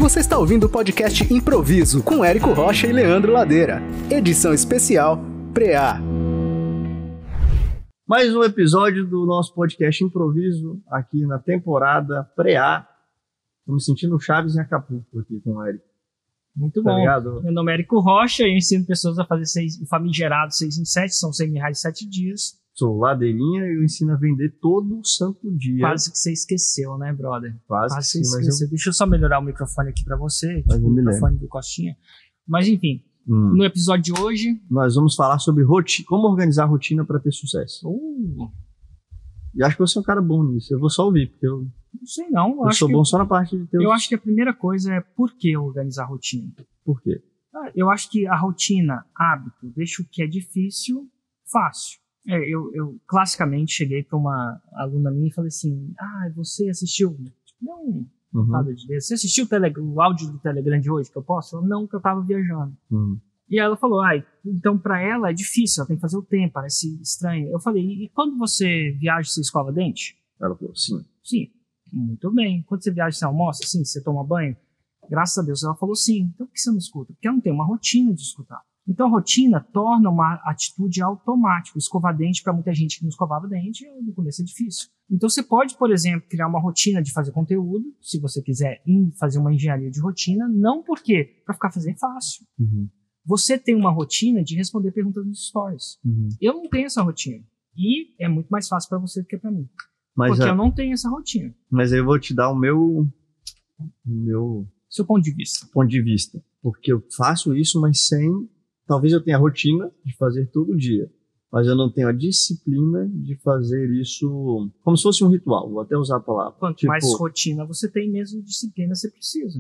Você está ouvindo o podcast Improviso com Érico Rocha e Leandro Ladeira. Edição especial Preá. Mais um episódio do nosso podcast Improviso aqui na temporada Preá. Estou me sentindo Chaves em Acapulco aqui com o Érico. Muito Tá bom. ligado? Meu nome é Érico Rocha e eu ensino pessoas a fazer o famigerado 6 em 7, são 100 mil reais em 7 dias. Sou Ladeirinha e eu ensino a vender todo santo dia. Quase que você esqueceu, né, brother? Quase que que você sim, mas esqueceu. Deixa eu só melhorar o microfone aqui pra você, Mas tipo eu o me microfone do Costinha. Mas enfim, no episódio de hoje... Nós vamos falar sobre como organizar a rotina para ter sucesso. E acho que você é um cara bom nisso. Eu vou só ouvir, porque eu Não sei não. eu sou bom só na parte de ter Eu acho que a primeira coisa é por que organizar a rotina. Por quê? Eu acho que a rotina, hábito, deixa o que é difícil fácil. Eu classicamente cheguei para uma aluna minha e falei assim, você assistiu? Não, nada de Deus. Você assistiu o áudio do Telegram de hoje que eu posso? Eu, não, que eu tava viajando. E ela falou, então para ela é difícil, ela tem que fazer o tempo, parece estranho. Eu falei, e quando você viaja, você escova dente? Ela falou, sim. Sim, muito bem. Quando você viaja, você almoça? Sim, você toma banho? Graças a Deus ela falou sim. Então por que você não escuta? Porque ela não tem uma rotina de escutar. Então a rotina torna uma atitude automática. Escovar dente, para muita gente que não escovava dente, no começo é difícil. Então você pode, por exemplo, criar uma rotina de fazer conteúdo, se você quiser fazer uma engenharia de rotina, não porque para ficar fazendo fácil. Você tem uma rotina de responder perguntas nos stories. Eu não tenho essa rotina. E é muito mais fácil para você do que para mim. Porque eu não tenho essa rotina. Mas eu vou te dar o meu Seu ponto de vista. Porque eu faço isso, mas sem... Talvez eu tenha a rotina de fazer todo dia, mas eu não tenho a disciplina de fazer isso como se fosse um ritual. Vou até usar a palavra. Quanto mais rotina você tem, mesmo disciplina você precisa.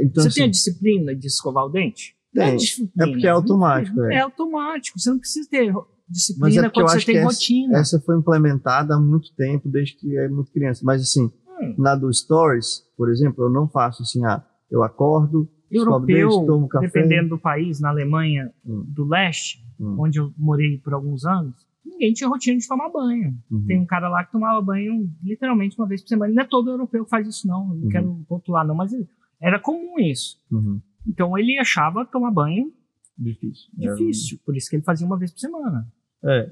Então, você assim, tem a disciplina de escovar o dente? Tem. É porque é automático. É automático. Você não precisa ter Mas disciplina quando você tem rotina. Essa foi implementada há muito tempo, desde que é muito criança. Mas assim, na do Stories, por exemplo, eu não faço assim, eu acordo, Europeu, tomo café. Dependendo do país, na Alemanha do leste, onde eu morei por alguns anos, ninguém tinha rotina de tomar banho. Tem um cara lá que tomava banho literalmente uma vez por semana. Não é todo europeu que faz isso, não. Eu não quero rotular, não, mas era comum isso. Então ele achava tomar banho difícil. Por isso que ele fazia uma vez por semana.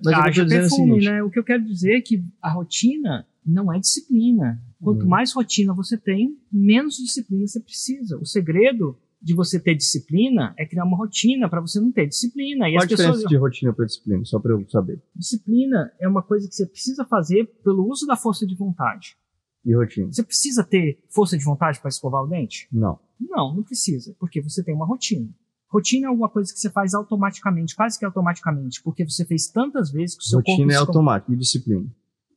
Mas eu perfume, né? O que eu quero dizer é que a rotina não é disciplina. Quanto mais rotina você tem, menos disciplina você precisa. O segredo de você ter disciplina é criar uma rotina para você não ter disciplina. E qual as a diferença pessoas... de rotina para disciplina? Só para eu saber. Disciplina é uma coisa que você precisa fazer pelo uso da força de vontade. E rotina? Você precisa ter força de vontade para escovar o dente? Não. Não precisa, porque você tem uma rotina. Rotina é alguma coisa que você faz automaticamente, quase que automaticamente, porque você fez tantas vezes que o seu corpo... Rotina é automática. E disciplina?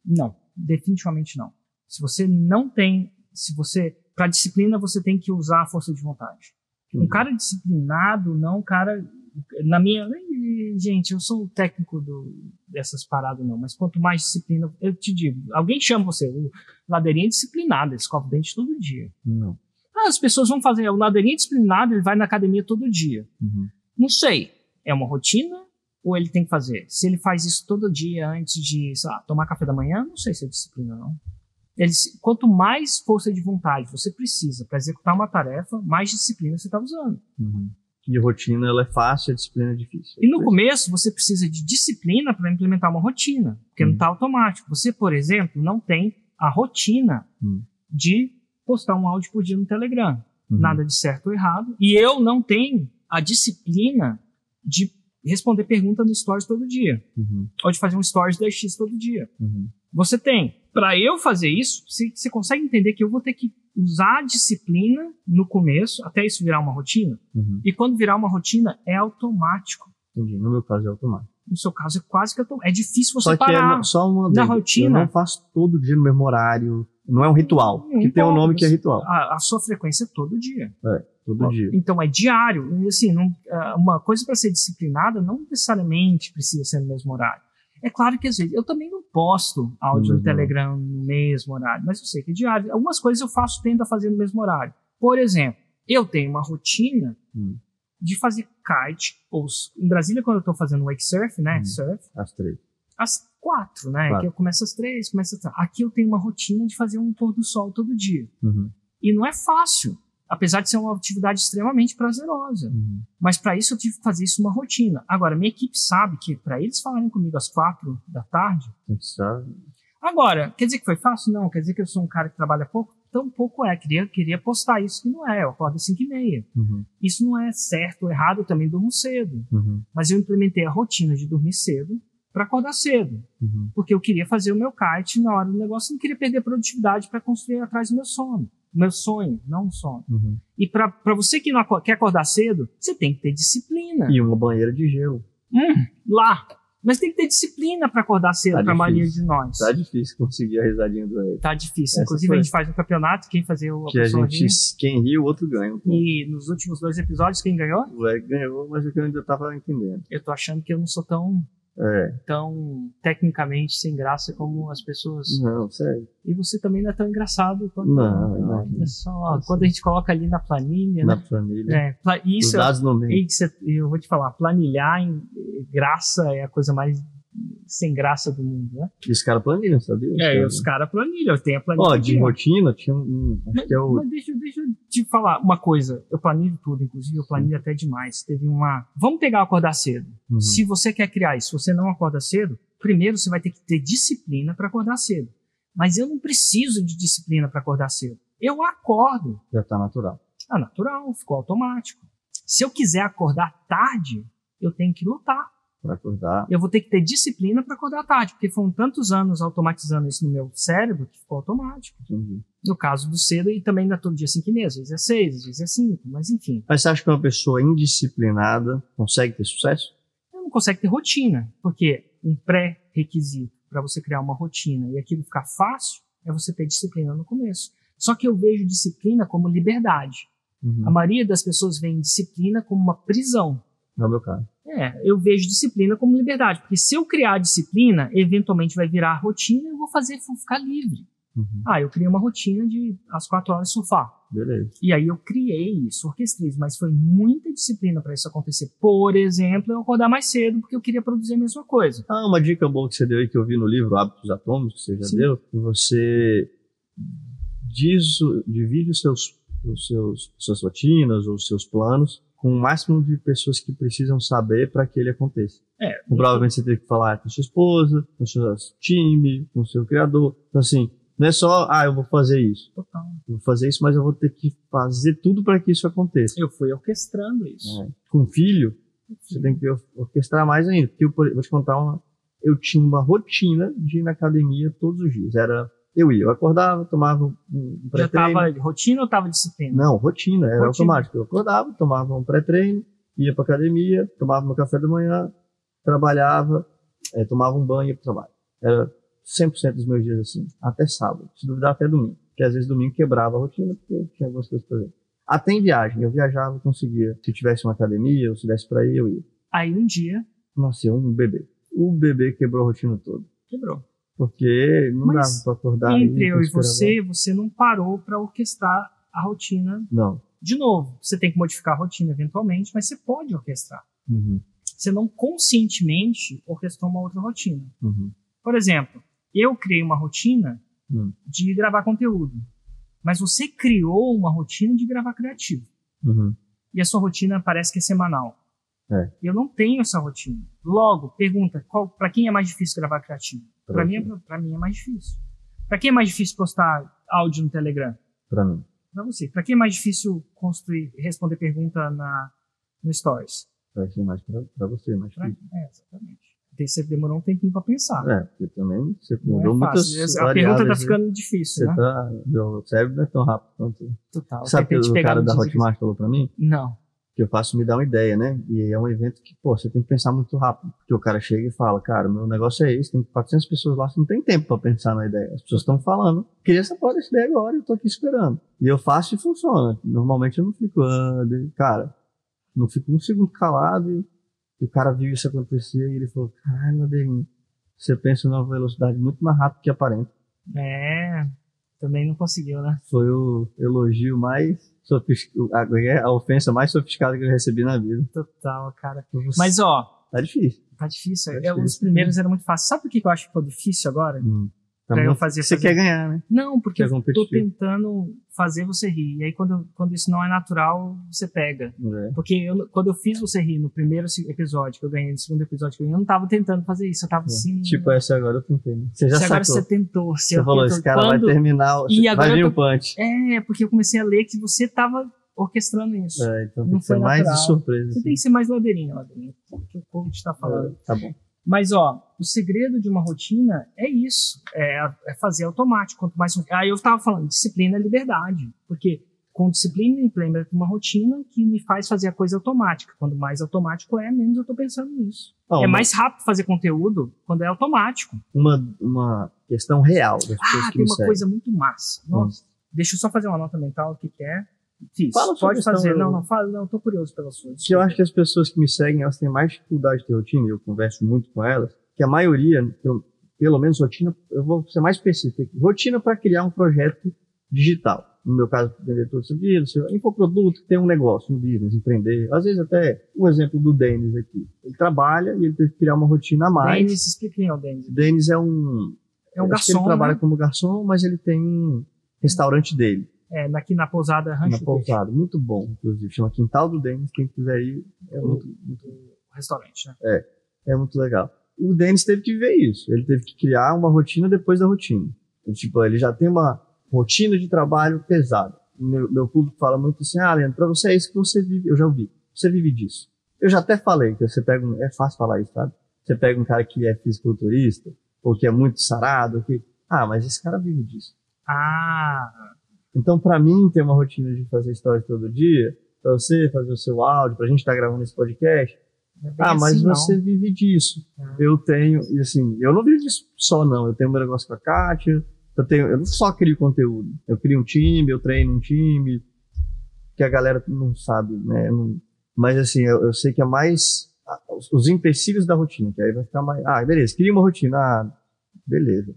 Não, definitivamente não. Se você não tem... Para disciplina, você tem que usar a força de vontade. Um cara disciplinado, não um cara... Gente, eu sou o técnico dessas paradas, não. Mas quanto mais disciplina... Eu te digo, alguém chama você, o Ladeirinha disciplinado, ele escova o dente todo dia. Não. As pessoas vão fazer, o Ladeirinha disciplinado, ele vai na academia todo dia. Não sei, é uma rotina ou ele tem que fazer? Se ele faz isso todo dia antes de, sei lá, tomar café da manhã, não sei se é disciplina, não. Quanto mais força de vontade você precisa para executar uma tarefa, mais disciplina você está usando. E a rotina ela é fácil, a disciplina é difícil. E no começo você precisa de disciplina para implementar uma rotina, porque não está automático. Você, por exemplo, não tem a rotina de postar um áudio por dia no Telegram. Nada de certo ou errado. E eu não tenho a disciplina de responder pergunta no Stories todo dia. Ou de fazer um Stories 10x todo dia. Você tem. Para eu fazer isso, você consegue entender que eu vou ter que usar a disciplina no começo, até isso virar uma rotina. E quando virar uma rotina, é automático. Entendi. No meu caso é automático. No seu caso é quase que automático. É difícil você parar. Só uma na rotina. Eu não faço todo dia no mesmo horário. Não é um ritual. Que tem um nome que é ritual. A sua frequência é todo dia. Todo dia. Então é diário. E assim, uma coisa para ser disciplinada não necessariamente precisa ser no mesmo horário. É claro que às vezes eu também não posto áudio no Telegram no mesmo horário, mas eu sei que é diário. Algumas coisas eu tendo a fazer no mesmo horário. Por exemplo, eu tenho uma rotina de fazer kite. Em Brasília, quando eu estou fazendo wake surf, né? Surf. Às 3. Às 4, né? Que eu começo às 3, começo às... Aqui eu tenho uma rotina de fazer um pôr do sol todo dia. E não é fácil. Apesar de ser uma atividade extremamente prazerosa. Mas para isso eu tive que fazer isso uma rotina. Agora, minha equipe sabe que para eles falarem comigo às 4 da tarde... Sabe? Agora, quer dizer que foi fácil? Não. Quer dizer que eu sou um cara que trabalha pouco? Tão pouco é. Queria postar isso que não é. Eu acordo às 5h30. Isso não é certo ou errado, eu também durmo cedo. Mas eu implementei a rotina de dormir cedo para acordar cedo. Porque eu queria fazer o meu kite na hora do negócio, não queria perder produtividade para construir atrás do meu sono. Meu sonho, não um sono. E para você que não quer acordar cedo, você tem que ter disciplina. E uma banheira de gelo. Lá. Mas tem que ter disciplina para acordar cedo, para a maioria de nós. Tá difícil conseguir a risadinha do rei. Tá difícil. Inclusive, a gente faz um campeonato, quem fazer o que a gente, quem ri, o outro ganha. E nos últimos 2 episódios, quem ganhou? O Eric ganhou, mas eu ainda tava entendendo. Eu tô achando que eu não sou tão tecnicamente sem graça como as pessoas. Não, sério. E você também não é tão engraçado quanto. Não. Olha só, quando a gente coloca ali na planilha. Na né? planilha. Isso. Os dados no meio. Eu vou te falar, planilhar em graça é a coisa mais sem graça do mundo, né? E os caras planilham, sabia? Os caras planilham, eu tenho a planilha. De rotina, tinha acho que é o... Mas deixa eu te falar uma coisa, eu planilho tudo, inclusive eu planilho até demais. Vamos pegar acordar cedo. Se você quer criar isso, se você não acorda cedo, primeiro você vai ter que ter disciplina para acordar cedo. Mas eu não preciso de disciplina para acordar cedo. Eu acordo. Já tá natural. Natural, ficou automático. Se eu quiser acordar tarde, eu tenho que lutar. Para acordar. Eu vou ter que ter disciplina para acordar tarde, porque foram tantos anos automatizando isso no meu cérebro que ficou automático. No caso do cedo, e também não é todo dia 5h30, às vezes é 6, às vezes é 5, mas enfim. Mas você acha que uma pessoa indisciplinada consegue ter sucesso? Ela não consegue ter rotina, porque um pré-requisito para você criar uma rotina e aquilo ficar fácil é você ter disciplina no começo. Só que eu vejo disciplina como liberdade. A maioria das pessoas vê disciplina como uma prisão. Não é o meu caso. Eu vejo disciplina como liberdade, porque se eu criar disciplina, eventualmente vai virar rotina e eu vou ficar livre. Eu criei uma rotina de às 4 horas surfar. Beleza. E aí eu criei isso, orquestrei, mas foi muita disciplina para isso acontecer. Por exemplo, eu acordar mais cedo porque eu queria produzir a mesma coisa. Uma dica boa que você deu aí, que eu vi no livro Hábitos Atômicos, que você já deu, que você divide suas rotinas ou seus planos com o máximo de pessoas que precisam saber para que ele aconteça. Provavelmente você tem que falar com sua esposa, com seu time, com seu criador. Então, assim, não é só, eu vou fazer isso. Total. Eu vou fazer isso, mas eu vou ter que fazer tudo para que isso aconteça. Eu fui orquestrando isso. Com filho, você tem que orquestrar mais ainda. Porque vou te contar eu tinha uma rotina de ir na academia todos os dias. Eu acordava, tomava um pré-treino. Já tava rotina ou tava disciplina? Não, rotina, era automático. Eu acordava, tomava um pré-treino, ia pra academia, tomava meu café da manhã, trabalhava, tomava um banho e ia pro trabalho. Era 100% dos meus dias assim, até sábado, se duvidar até domingo. Porque às vezes domingo quebrava a rotina, porque tinha algumas coisas pra fazer. Até em viagem, eu viajava, conseguia. Se tivesse uma academia, ou se desse pra ir, eu ia. Aí um dia... Nasceu um bebê. O bebê quebrou a rotina toda. Quebrou. Porque não dava pra acordar. Entre eu e você não parou pra orquestrar a rotina. Não. De novo, você tem que modificar a rotina eventualmente, mas você pode orquestrar. Você não conscientemente orquestrou uma outra rotina. Por exemplo, eu criei uma rotina de gravar conteúdo, mas você criou uma rotina de gravar criativo. E a sua rotina parece que é semanal. Eu não tenho essa rotina. Logo, pergunta, para quem é mais difícil gravar criativo? Para mim é mais difícil. Para quem é mais difícil postar áudio no Telegram? Para mim. Para você. Para quem é mais difícil responder pergunta no Stories? Vai ser mais para você, mais difícil. Exatamente. Você demorou um tempinho para pensar. Porque também você mudou muitas A pergunta tá ficando difícil, né? Meu cérebro não é tão rápido quanto... Total. Sabe o que o cara da Hotmart falou para mim? Não. Que eu faço me dar uma ideia, né? E é um evento que, você tem que pensar muito rápido. Porque o cara chega e fala, cara, meu negócio é esse, tem 400 pessoas lá, você não tem tempo pra pensar na ideia. As pessoas estão falando, queria essa porra dessa ideia agora, eu tô aqui esperando. E eu faço e funciona. Normalmente eu não fico, não fico um segundo calado e o cara viu isso acontecer e ele falou, caralho, Ladeirinho, você pensa numa velocidade muito mais rápida que aparenta. Também não conseguiu, né? Foi o elogio mais a ofensa mais sofisticada que eu recebi na vida. Total, cara. Mas, tá difícil. Tá difícil. Os primeiros eram muito fáceis. Sabe por que eu acho que ficou difícil agora? Pra eu fazer. Você quer ganhar, né? Não, porque eu tô competitivo. tentando fazer você rir. E aí, quando isso não é natural, você pega. Porque quando eu fiz você rir no primeiro episódio que eu ganhei, no segundo episódio que eu ganhei, eu não tava tentando fazer isso. Eu tava assim. Tipo, essa agora eu tentei. Né? Você já agora sacou. você tentou. Você falou, esse cara vai terminar, vai vir o punch. Porque eu comecei a ler que você tava orquestrando isso. Então tem que ser mais de surpresa. Você tem que ser mais ladeirinha, que o coach tá falando. Tá bom. Mas, o segredo de uma rotina é isso, é fazer automático. Quanto mais... Aí eu estava falando, disciplina é liberdade, porque com disciplina me lembra de uma rotina que me faz fazer a coisa automática. Quando mais automático menos eu estou pensando nisso. Mais rápido fazer conteúdo quando é automático. Uma questão real das pessoas que tem me uma seguem. coisa muito massa. Nossa, deixa eu só fazer uma nota mental, o que é. Fiz. Pode fazer. Não, tô curioso pela sua. Que eu acho que as pessoas que me seguem, elas têm mais dificuldade de ter rotina, e eu converso muito com elas, que a maioria, pelo menos rotina, eu vou ser mais específico aqui, rotina para criar um projeto digital. No meu caso, vender todo o serviço, infoproduto, ter um negócio, um business, empreender. Às vezes até, um exemplo do Denis aqui. Ele trabalha e ele teve que criar uma rotina a mais. Denis, explica quem é o Denis. Denis é um garçom, ele trabalha como garçom, mas ele tem um restaurante dele. Aqui na pousada Rancho Na pousada, muito bom, inclusive. Chama Quintal do Denis, quem quiser ir, muito restaurante, né? É muito legal. O Denis teve que viver isso. Ele teve que criar uma rotina depois da rotina. Tipo, ele já tem uma rotina de trabalho pesada. Meu público fala muito assim, Leandro, pra você é isso que você vive. Eu já ouvi. Você vive disso. Eu já até falei que você pega é fácil falar isso, sabe? Você pega um cara que é fisiculturista, ou que é muito sarado, mas esse cara vive disso. Então, pra mim, ter uma rotina de fazer stories todo dia, pra você fazer o seu áudio, pra gente estar gravando esse podcast, mas assim, você vive disso. Eu tenho, e assim, eu não vivo disso só não, eu tenho um negócio com a Kátia, eu não só crio conteúdo, eu crio um time, eu treino um time, que a galera não sabe, né, mas assim, eu sei que é mais os empecilhos da rotina, que aí vai ficar mais, beleza, cria uma rotina, beleza,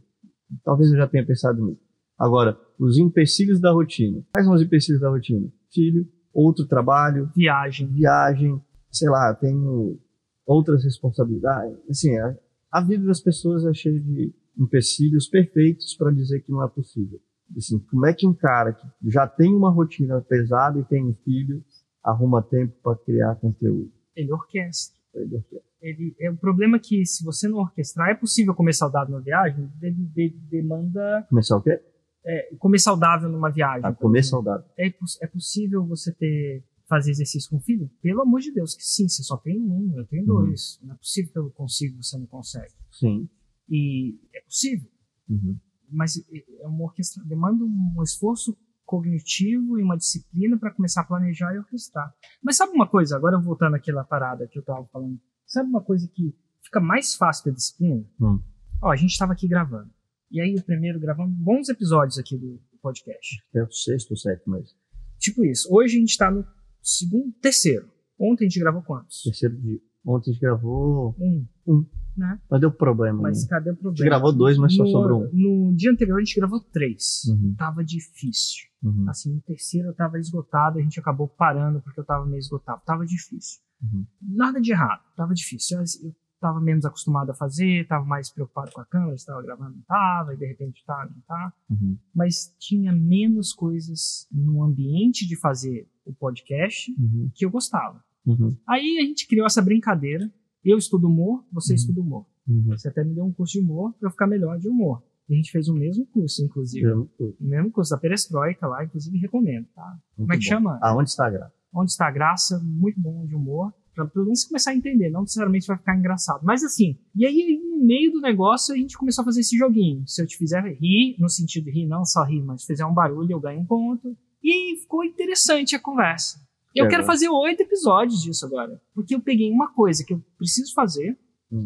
talvez eu já tenha pensado nisso. Agora, os empecilhos da rotina. Quais são os empecilhos da rotina? Filho, outro trabalho, viagem, sei lá, tenho outras responsabilidades. Assim, a vida das pessoas é cheia de empecilhos perfeitos para dizer que não é possível. Assim, como é que um cara que já tem uma rotina pesada e tem um filho arruma tempo para criar conteúdo? Ele orquestra. O problema é que se você não orquestrar, é possível comer saudável na viagem, demanda... Começar o quê? Comer saudável numa viagem. Comer saudável. É possível você fazer exercício com o filho? Pelo amor de Deus, que sim, você só tem um, eu tenho dois. Não é possível que eu consiga, você não consegue. Sim. E é possível. Mas demanda um esforço cognitivo e uma disciplina para começar a planejar e orquestrar. Mas sabe uma coisa, agora voltando àquela parada que eu estava falando, sabe uma coisa que fica mais fácil da disciplina? A gente estava aqui gravando. E aí, gravando bons episódios aqui do podcast. É o 6º ou 7º, mas... Tipo isso. Hoje a gente tá no terceiro. Ontem a gente gravou quantos? Terceiro dia. Ontem a gente gravou... Um. Né? Mas deu problema. Mas cadê o problema? A gente gravou 2, mas só sobrou 1. No dia anterior a gente gravou 3. Tava difícil. Assim, no terceiro eu tava esgotado, a gente acabou parando porque eu tava meio esgotado. Tava difícil. Nada de errado. Tava difícil. Eu tava menos acostumado a fazer, tava mais preocupado com a câmera, estava gravando, não tava, e de repente tá, não tá. Mas tinha menos coisas no ambiente de fazer o podcast que eu gostava. Aí a gente criou essa brincadeira. Eu estudo humor, você estuda humor. Você até me deu um curso de humor para eu ficar melhor de humor. E a gente fez o mesmo curso, inclusive. O mesmo curso da Perestroika lá, inclusive recomendo, tá? Como é que chama? Onde está a graça? Onde está a graça, muito bom de humor. Pra pelo menos começar a entender, não necessariamente vai ficar engraçado. Mas assim, e aí no meio do negócio a gente começou a fazer esse joguinho. Se eu te fizer rir, no sentido de rir, não só rir, mas fizer um barulho, eu ganho um ponto. E ficou interessante a conversa. Eu quero fazer 8 episódios disso agora. Porque eu peguei uma coisa que eu preciso fazer,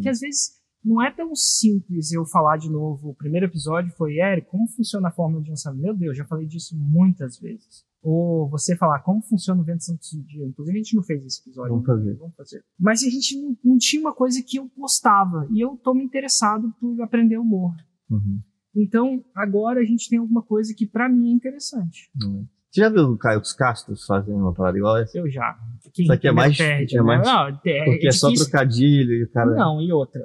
que às vezes não é tão simples eu falar de novo. O primeiro episódio foi, Érico, como funciona a fórmula de lançamento? Meu Deus, já falei disso muitas vezes. Ou você falar como funciona o Vento Santos do Dia. Inclusive a gente não fez esse episódio. Vamos fazer. Mas a gente não tinha uma coisa que eu gostava. E eu tô me interessado por aprender humor. Então, agora a gente tem alguma coisa que pra mim é interessante. Você já viu o Caio Castro fazendo uma parada igual essa? Eu já. Isso aqui é mais... Perde, porque é difícil. só trocadilho e o cara... Não, e outra.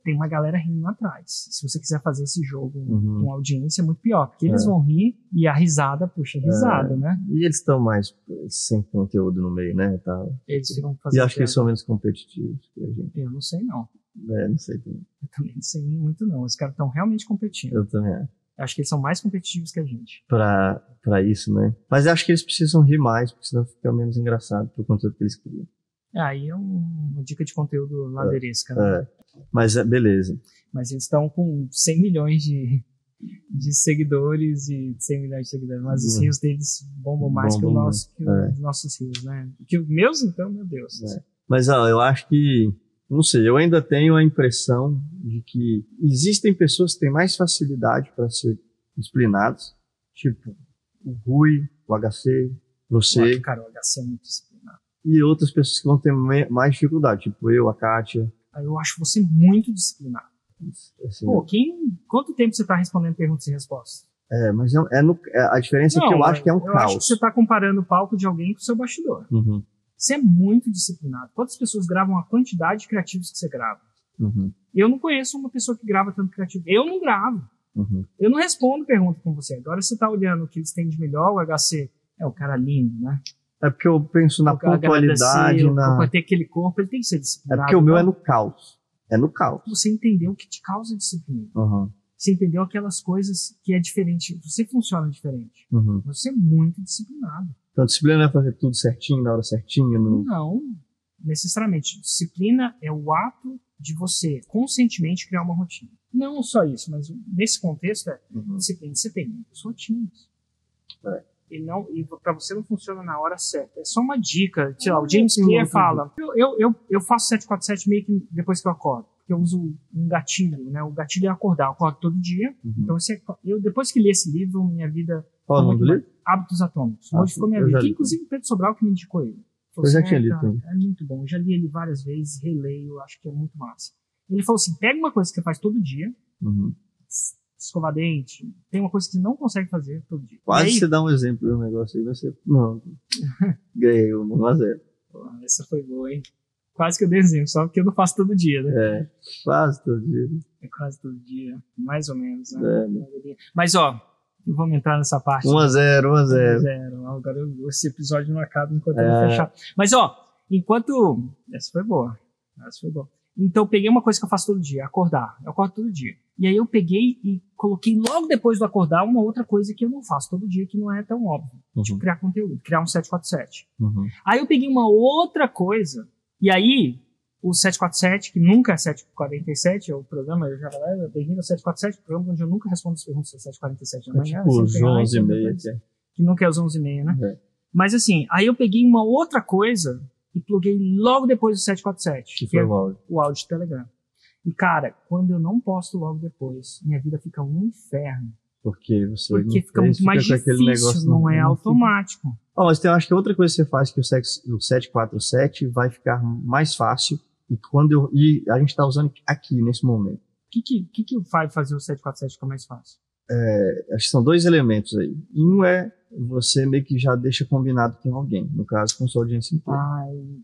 tem uma galera rindo atrás. Se você quiser fazer esse jogo com audiência, é muito pior, porque eles vão rir e a risada puxa risada, né? E eles estão mais sem conteúdo no meio, né? Tá. Eles ficam fazendo E acho que eles são menos competitivos que a gente. Eu não sei, não. Não sei também. Eu também não sei muito, não. Os caras estão realmente competindo. Eu também acho. Acho que eles são mais competitivos que a gente. Pra isso, né? Mas eu acho que eles precisam rir mais, porque senão fica menos engraçado pro conteúdo que eles criam. Aí é uma dica de conteúdo ladeiresca, né? Mas beleza. Mas eles estão com 100 milhões de seguidores e 100 milhões de seguidores. Mas os rios deles bombam mais que os nossos rios, né? Que os meus, então, meu Deus. Mas eu acho que, não sei, eu ainda tenho a impressão de que existem pessoas que têm mais facilidade para ser disciplinadas, tipo o Rui, o HC, você. Cara, o HC é muito disciplinado. E outras pessoas que vão ter mais dificuldade, tipo eu, a Kátia. Eu acho você muito disciplinado. Assim, Pô, quanto tempo você está respondendo perguntas e respostas? Mas a diferença é que eu acho que é um caos. Eu acho que você está comparando o palco de alguém com o seu bastidor. Você é muito disciplinado. Quantas pessoas gravam a quantidade de criativos que você grava? Eu não conheço uma pessoa que grava tanto criativo. Eu não gravo. Eu não respondo pergunta com você. Agora você está olhando o que eles têm de melhor, o HC é o cara lindo, né? É porque eu penso na pontualidade. Para ter aquele corpo, ele tem que ser disciplinado. É porque o meu é no caos. É no caos. Você entendeu o que te causa disciplina. Você entendeu aquelas coisas que é diferente. Você funciona diferente. Você é muito disciplinado. Então, disciplina é fazer tudo certinho, na hora certinha? Não, necessariamente. Disciplina é o ato de você conscientemente criar uma rotina. Não só isso, mas nesse contexto disciplina. Você tem muitas rotinas. E para você não funciona na hora certa. É só uma dica. Sei lá, o James Clear fala, eu faço 747 meio que depois que eu acordo. Porque eu uso um gatilho, né? O gatilho é acordar. Eu acordo todo dia. Então, depois que li esse livro, minha vida... Qual o nome do livro? Hábitos Atômicos. Modificou minha vida. Inclusive o Pedro Sobral que me indicou ele. Eu já tinha lido também. É muito bom. Eu já li ele várias vezes, releio, acho que é muito massa. Ele falou assim, pega uma coisa que você faz todo dia, escovar dente, tem uma coisa que você não consegue fazer todo dia. Quase você dá um exemplo do negócio aí, você... Não. Ganhei 1-0. Essa foi boa, hein? Quase que eu dei exemplo, só porque eu não faço todo dia, né? Quase todo dia. É quase todo dia, mais ou menos, né? Mas, vamos entrar nessa parte. 1-0. Agora esse episódio não acaba enquanto eu não fechar. Mas, enquanto... Essa foi boa. Então, eu peguei uma coisa que eu faço todo dia, acordar. Eu acordo todo dia. E aí eu peguei e coloquei logo depois do acordar uma outra coisa que eu não faço todo dia, que não é tão óbvio. Tipo, criar conteúdo, criar um 747. Aí eu peguei uma outra coisa, e aí o 747, que nunca é 747, é o programa, eu já falei, bem-vindo ao 747, programa onde eu nunca respondo as perguntas do 747 da manhã. Tipo, os 11h30. Que nunca é os 11h30, né? Mas assim, aí eu peguei uma outra coisa e pluguei logo depois do 747, que é o áudio do Telegram. E, cara, quando eu não posto logo depois, minha vida fica um inferno. Porque fica muito mais difícil, não é automático. Mas eu acho que outra coisa que você faz que o 747 vai ficar mais fácil e a gente está usando aqui, nesse momento. O que vai fazer o 747 ficar mais fácil? Acho que são 2 elementos aí. Um é você meio que já deixa combinado com alguém, no caso com sua audiência inteira.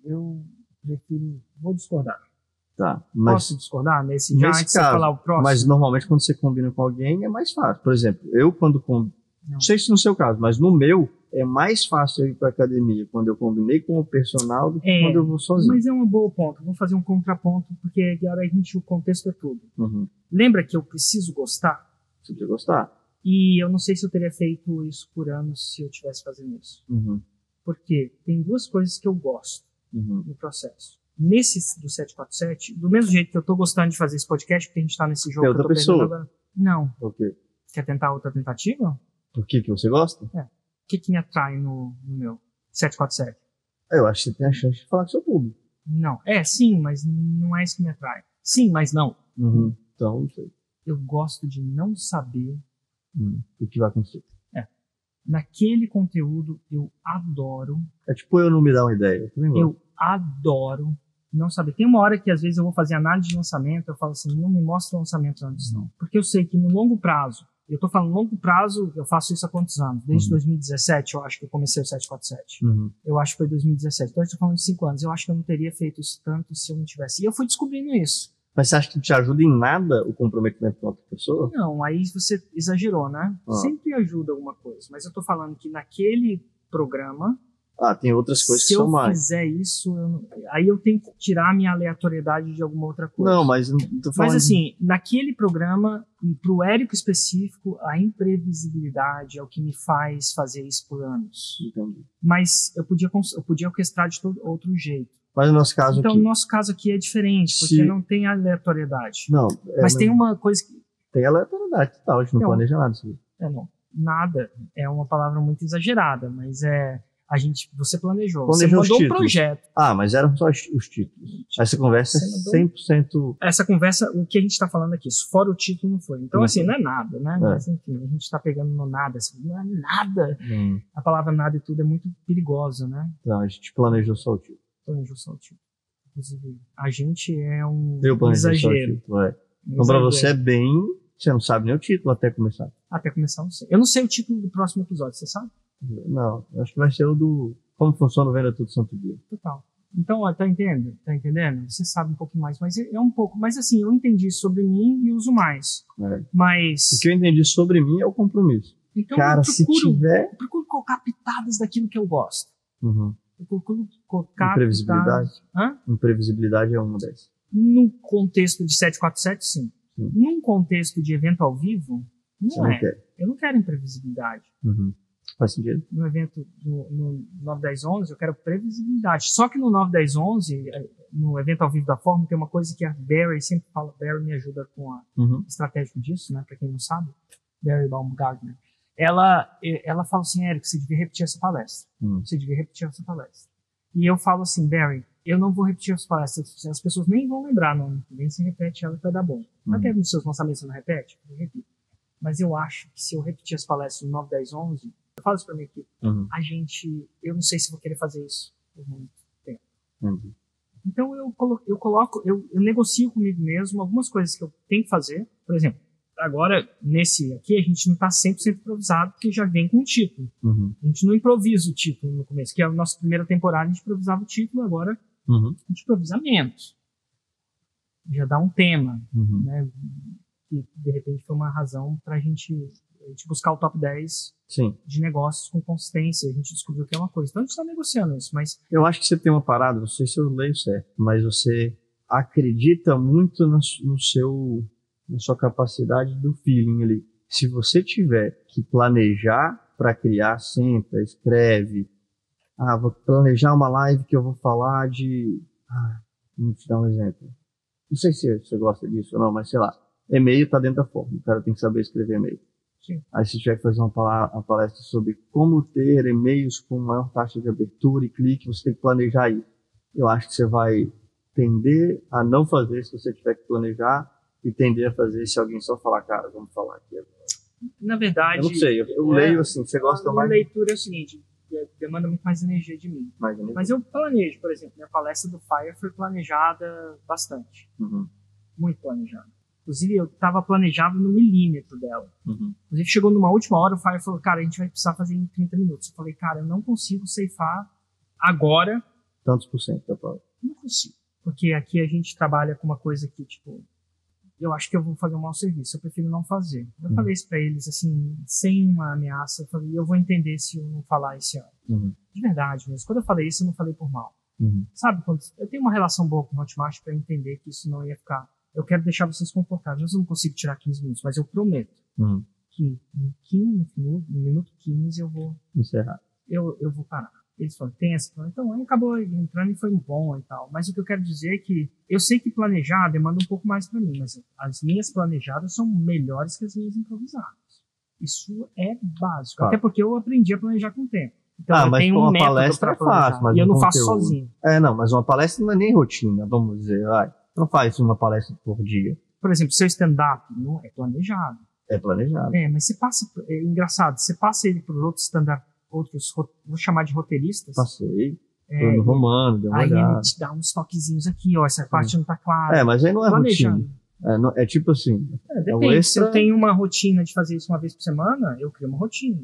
Eu prefiro... Vou discordar. Tá, mas posso discordar nesse caso, você falar o próximo? Mas normalmente quando você combina com alguém é mais fácil. Por exemplo, eu quando não sei se no seu caso, mas no meu é mais fácil eu ir para academia quando eu combinei com o personal do que quando eu vou sozinho. Mas é um bom ponto. Vou fazer um contraponto porque agora o contexto é tudo. Lembra que eu preciso gostar? Você precisa gostar. E eu não sei se eu teria feito isso por anos se eu estivesse fazendo isso. Porque tem 2 coisas que eu gosto no processo. Nesse do 747, do mesmo jeito que eu tô gostando de fazer esse podcast, porque a gente tá nesse jogo. É outra pessoa? Agora. Não. Por quê? Quer tentar outra tentativa? Por que você gosta? O que me atrai no meu 747? Eu acho que você tem a chance de falar com o seu público. Não. Sim, mas não é isso que me atrai. Sim, mas não. Então, não sei. Eu gosto de não saber o que vai acontecer. Naquele conteúdo, eu adoro. É tipo eu não me dar uma ideia. Eu adoro não saber. Tem uma hora que às vezes eu vou fazer análise de lançamento, eu falo assim, não me mostra o lançamento antes não. Porque eu sei que no longo prazo, eu tô falando longo prazo, eu faço isso há quantos anos? Desde 2017 eu acho que eu comecei o 747. Eu acho que foi 2017. Então eu estou falando de 5 anos. Eu acho que eu não teria feito isso tanto se eu não tivesse. E eu fui descobrindo isso. Mas você acha que te ajuda em nada o comprometimento com outra pessoa? Não, aí você exagerou, né? Sempre ajuda alguma coisa. Mas eu tô falando que naquele programa, Tem outras coisas que se são eu mais. fizer isso, aí eu tenho que tirar a minha aleatoriedade de alguma outra coisa. Não, mas não tô falando. Mas assim, naquele programa, pro Érico específico, a imprevisibilidade é o que me faz fazer isso por anos. Entendi. Mas eu podia orquestrar de outro jeito. Mas no nosso caso Então, aqui. no nosso caso aqui é diferente, porque não tem aleatoriedade. Não. Mas tem uma coisa que... Tem aleatoriedade total, a gente não planeja nada. Não. Nada é uma palavra muito exagerada, mas você planejou. Planejou você mandou os um títulos. Projeto. Mas eram só os títulos. Essa conversa é 100%. Essa conversa, o que a gente está falando aqui, fora o título não foi. Então, assim, não é nada, né? Mas, enfim, a gente está pegando no nada. Assim, não é nada. A palavra nada e tudo é muito perigosa, né? Não, a gente planejou só o título. Planejou só o título. Inclusive, a gente é um exagero. Então, pra você é bem... Você não sabe nem o título até começar. Até começar, não sei. Eu não sei o título do próximo episódio, você sabe? Não, acho que vai ser o do Como Funciona o Venda Tudo Santo Dia. Total. Então, tá entendendo? Tá entendendo? Você sabe um pouquinho mais, mas é um pouco. Mas assim, eu entendi sobre mim e uso mais. Mas... O que eu entendi sobre mim é o compromisso. Então, cara, eu procuro colocar pitadas daquilo que eu gosto. Eu procuro colocar imprevisibilidade. Hã? Imprevisibilidade é uma dessas. No contexto de 747, sim. Num contexto de evento ao vivo, não é. Eu não quero imprevisibilidade. Faz sentido. No evento, no 9-10-11, eu quero previsibilidade. Só que no 9-10-11, no evento ao vivo da Fórmula, tem uma coisa que a Barry sempre fala. Barry me ajuda com a estratégia disso, né? Pra quem não sabe. Barry Baumgartner. Ela fala assim, Érico, você devia repetir essa palestra. Você devia repetir essa palestra. E eu falo assim, Barry, eu não vou repetir as palestras. As pessoas nem vão lembrar no ano que vem. Se repete ela, vai dar bom. Até nos seus lançamentos você não repete? Eu repito. Mas eu acho que se eu repetir as palestras no 9-10-11, eu falo isso pra minha equipe, eu não sei se vou querer fazer isso por muito tempo. Então eu negocio comigo mesmo algumas coisas que eu tenho que fazer. Por exemplo, agora, nesse aqui, a gente não tá 100% improvisado, porque já vem com o título. A gente não improvisa o título no começo, que é a nossa primeira temporada, a gente improvisava o título, agora a gente improvisa menos. Já dá um tema, né? Que de repente foi uma razão pra gente buscar o top 10 de negócios com consistência. A gente descobriu que é uma coisa. Então a gente tá negociando isso, mas... Eu acho que você tem uma parada, não sei se eu leio certo, mas você acredita muito na sua capacidade do feeling ali. Se você tiver que planejar para criar, senta, escreve. Vou planejar uma live que eu vou falar de... vou te dar um exemplo. Não sei se você gosta disso ou não, mas sei lá. E-mail tá dentro da forma. O cara tem que saber escrever e-mail. Aí se tiver que fazer uma palestra sobre como ter e-mails com maior taxa de abertura e clique, você tem que planejar isso. Eu acho que você vai tender a não fazer se você tiver que planejar e tender a fazer se alguém só falar, cara, vamos falar aqui agora. Na verdade... Eu não sei, eu leio assim, você gosta mais... A leitura é o seguinte, demanda muito mais energia de mim. Mas eu planejo, por exemplo, minha palestra do Fire foi planejada bastante. Muito planejada. Inclusive, eu estava planejado no milímetro dela. Inclusive, chegou numa última hora, o Fire falou, cara, a gente vai precisar fazer em 30 minutos. Eu falei, cara, eu não consigo ceifar agora... Tantos por cento da palestra. Não consigo. Porque aqui a gente trabalha com uma coisa que, tipo... Eu acho que eu vou fazer um mau serviço, eu prefiro não fazer. Eu falei isso pra eles, assim, sem uma ameaça. Eu falei, eu vou entender se eu não falar esse ano. De verdade mesmo. Quando eu falei isso, eu não falei por mal. Sabe, quando eu tenho uma relação boa com o Hotmart pra entender que isso não ia ficar... Eu quero deixar vocês confortáveis. Eu não consigo tirar 15 minutos, mas eu prometo que no minuto 15 eu vou... encerrar. Eu vou parar. Eles falam, tem essa... Então, aí acabou entrando e foi bom e tal. Mas o que eu quero dizer é que eu sei que planejar demanda um pouco mais pra mim, mas as minhas planejadas são melhores que as minhas improvisadas. Isso é básico. Até porque eu aprendi a planejar com o tempo. Então, eu mas tenho uma método palestra é fácil, mas e eu não conteúdo. faço sozinho. Não, mas uma palestra não é nem rotina, vamos dizer. Não faz uma palestra por dia. Por exemplo, seu stand-up não é planejado. É planejado. Mas você passa... É engraçado, você passa ele por outros stand-up, vou chamar de roteiristas. Passei. Foi no Romano, deu uma aí olhada. ele te dá uns toquezinhos aqui, ó, essa parte não tá clara. Mas aí não é planejando. rotina. É tipo assim. Depende. Se eu tenho uma rotina de fazer isso uma vez por semana, eu crio uma rotina.